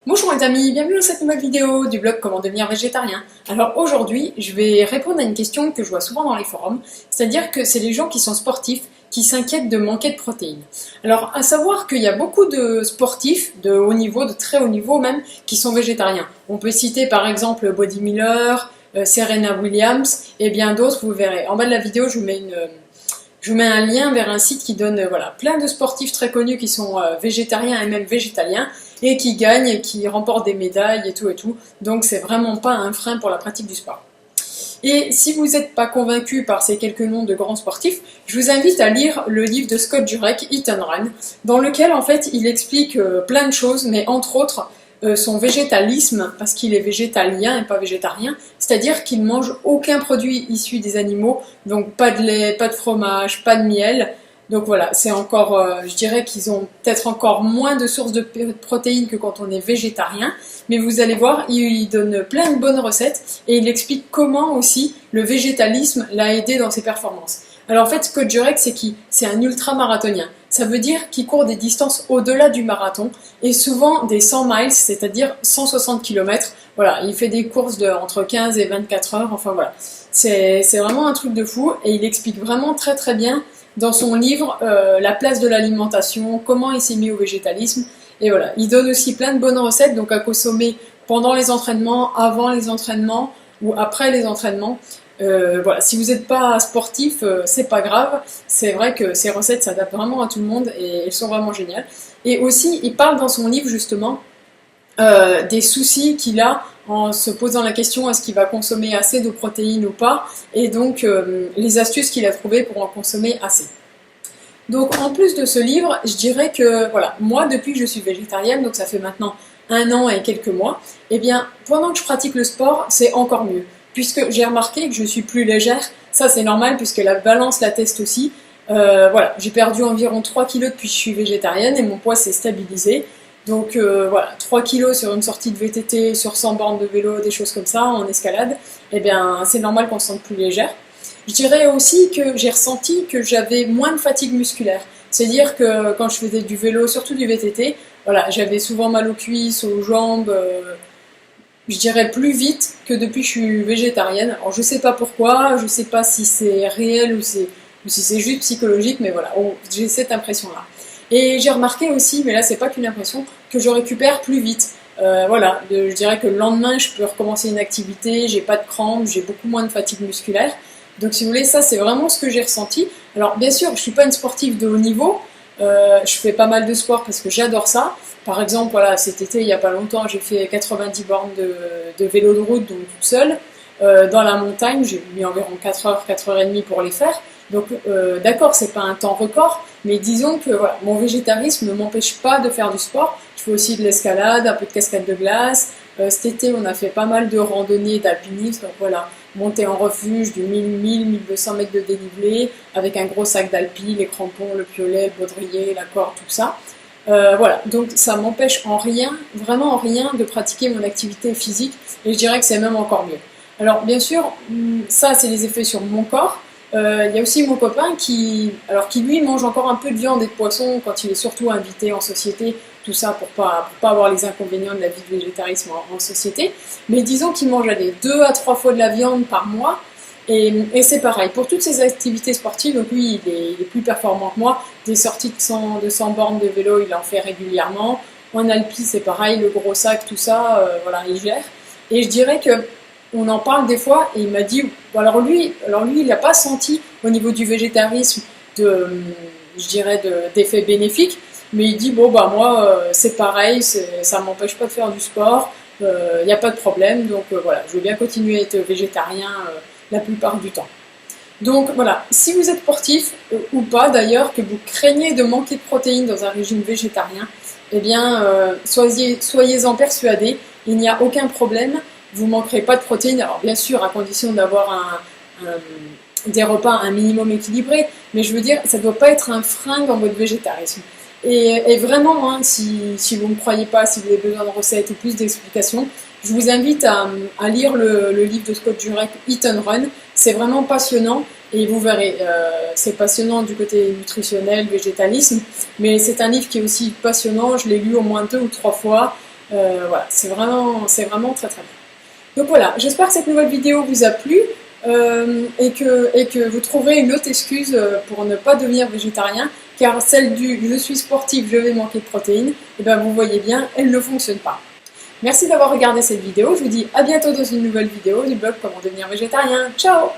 Bonjour les amis, bienvenue dans cette nouvelle vidéo du blog Comment devenir végétarien. Alors aujourd'hui, je vais répondre à une question que je vois souvent dans les forums, c'est-à-dire que c'est les gens qui sont sportifs qui s'inquiètent de manquer de protéines. Alors à savoir qu'il y a beaucoup de sportifs de haut niveau, de très haut niveau même, qui sont végétariens. On peut citer par exemple Body Miller, Serena Williams et bien d'autres, vous verrez. En bas de la vidéo, je vous mets un lien vers un site qui donne plein de sportifs très connus qui sont végétariens et même végétaliens et qui gagnent et qui remportent des médailles et tout et tout. Donc c'est vraiment pas un frein pour la pratique du sport. Et si vous n'êtes pas convaincu par ces quelques noms de grands sportifs, je vous invite à lire le livre de Scott Jurek, Eat and Run, dans lequel en fait il explique plein de choses, mais entre autres son végétalisme, parce qu'il est végétalien et pas végétarien, c'est-à-dire qu'il ne mange aucun produit issu des animaux, donc pas de lait, pas de fromage, pas de miel. Donc voilà, c'est encore, je dirais qu'ils ont peut-être encore moins de sources de protéines que quand on est végétarien, mais vous allez voir, il donne plein de bonnes recettes et il explique comment aussi le végétalisme l'a aidé dans ses performances. Alors en fait, Scott Jurek, c'est un ultra-marathonien. Ça veut dire qu'il court des distances au-delà du marathon et souvent des 100 miles, c'est-à-dire 160 km. Voilà, il fait des courses entre 15 et 24 heures, enfin voilà. C'est vraiment un truc de fou et il explique vraiment très très bien dans son livre la place de l'alimentation, comment il s'est mis au végétalisme. Et voilà, il donne aussi plein de bonnes recettes, donc à consommer pendant les entraînements, avant les entraînements ou après les entraînements. Voilà, si vous n'êtes pas sportif, c'est pas grave. C'est vrai que ces recettes s'adaptent vraiment à tout le monde et elles sont vraiment géniales. Et aussi, il parle dans son livre justement des soucis qu'il a en se posant la question est-ce qu'il va consommer assez de protéines ou pas, et donc les astuces qu'il a trouvées pour en consommer assez. Donc en plus de ce livre, je dirais que voilà, moi depuis que je suis végétarienne, donc ça fait maintenant 1 an et quelques mois, et bien pendant que je pratique le sport, c'est encore mieux, puisque j'ai remarqué que je suis plus légère. Ça c'est normal puisque la balance l'atteste aussi. Voilà, j'ai perdu environ 3 kilos depuis que je suis végétarienne et mon poids s'est stabilisé. Donc voilà, 3 kilos sur une sortie de VTT, sur 100 bornes de vélo, des choses comme ça, en escalade, eh bien c'est normal qu'on se sente plus légère. Je dirais aussi que j'ai ressenti que j'avais moins de fatigue musculaire. C'est-à-dire que quand je faisais du vélo, surtout du VTT, voilà, j'avais souvent mal aux cuisses, aux jambes, je dirais plus vite que depuis que je suis végétarienne. Alors je sais pas pourquoi, je sais pas si c'est réel ou si c'est juste psychologique, mais voilà, j'ai cette impression-là. Et j'ai remarqué aussi, mais là c'est pas qu'une impression, que je récupère plus vite. Voilà, je dirais que le lendemain je peux recommencer une activité, j'ai pas de crampes, j'ai beaucoup moins de fatigue musculaire. Donc si vous voulez, ça c'est vraiment ce que j'ai ressenti. Alors bien sûr, je suis pas une sportive de haut niveau, je fais pas mal de sport parce que j'adore ça. Par exemple, voilà, cet été, il y a pas longtemps, j'ai fait 90 bornes de vélo de route, donc toute seule. Dans la montagne, j'ai mis environ 4 heures, 4 heures et demie pour les faire. Donc d'accord, c'est pas un temps record, mais disons que voilà, mon végétarisme ne m'empêche pas de faire du sport. Je fais aussi de l'escalade, un peu de cascade de glace. Cet été, on a fait pas mal de randonnées d'alpinisme, donc voilà, monter en refuge du 1000-1200 mètres de dénivelé, avec un gros sac d'alpi, les crampons, le piolet, le baudrier, la corde, tout ça. Voilà, donc ça m'empêche en rien, vraiment en rien, de pratiquer mon activité physique, et je dirais que c'est même encore mieux. Alors bien sûr, ça c'est les effets sur mon corps. Il y a aussi mon copain qui lui mange encore un peu de viande et de poisson quand il est surtout invité en société, tout ça pour pas avoir les inconvénients de la vie de végétarisme en société. Mais disons qu'il mange 2 à 3 fois de la viande par mois, et c'est pareil. Pour toutes ces activités sportives, donc lui il est plus performant que moi. Des sorties de 100 bornes de vélo, il en fait régulièrement. En alpi c'est pareil, le gros sac, tout ça, voilà, il gère. Et je dirais que on en parle des fois et il m'a dit, alors lui il n'a pas senti au niveau du végétarisme d'effets bénéfiques, mais il dit bon bah moi c'est pareil, ça m'empêche pas de faire du sport, il n'y a pas de problème, donc voilà, je veux bien continuer à être végétarien la plupart du temps. Donc voilà, si vous êtes sportif ou pas d'ailleurs, que vous craignez de manquer de protéines dans un régime végétarien, eh bien soyez-en persuadés, il n'y a aucun problème. Vous ne manquerez pas de protéines, alors bien sûr à condition d'avoir des repas un minimum équilibrés, mais je veux dire, ça ne doit pas être un frein dans votre végétarisme. Et vraiment, hein, si vous ne me croyez pas, si vous avez besoin de recettes ou plus d'explications, je vous invite à lire le livre de Scott Jurek, Eat and Run. C'est vraiment passionnant et vous verrez, c'est passionnant du côté nutritionnel, végétalisme, mais c'est un livre qui est aussi passionnant, je l'ai lu au moins 2 ou 3 fois. Voilà, c'est vraiment très très bien. Donc voilà, j'espère que cette nouvelle vidéo vous a plu et que vous trouverez une autre excuse pour ne pas devenir végétarien, car celle du « je suis sportif, je vais manquer de protéines », et bien vous voyez bien, elle ne fonctionne pas. Merci d'avoir regardé cette vidéo, je vous dis à bientôt dans une nouvelle vidéo du blog Comment devenir végétarien. Ciao!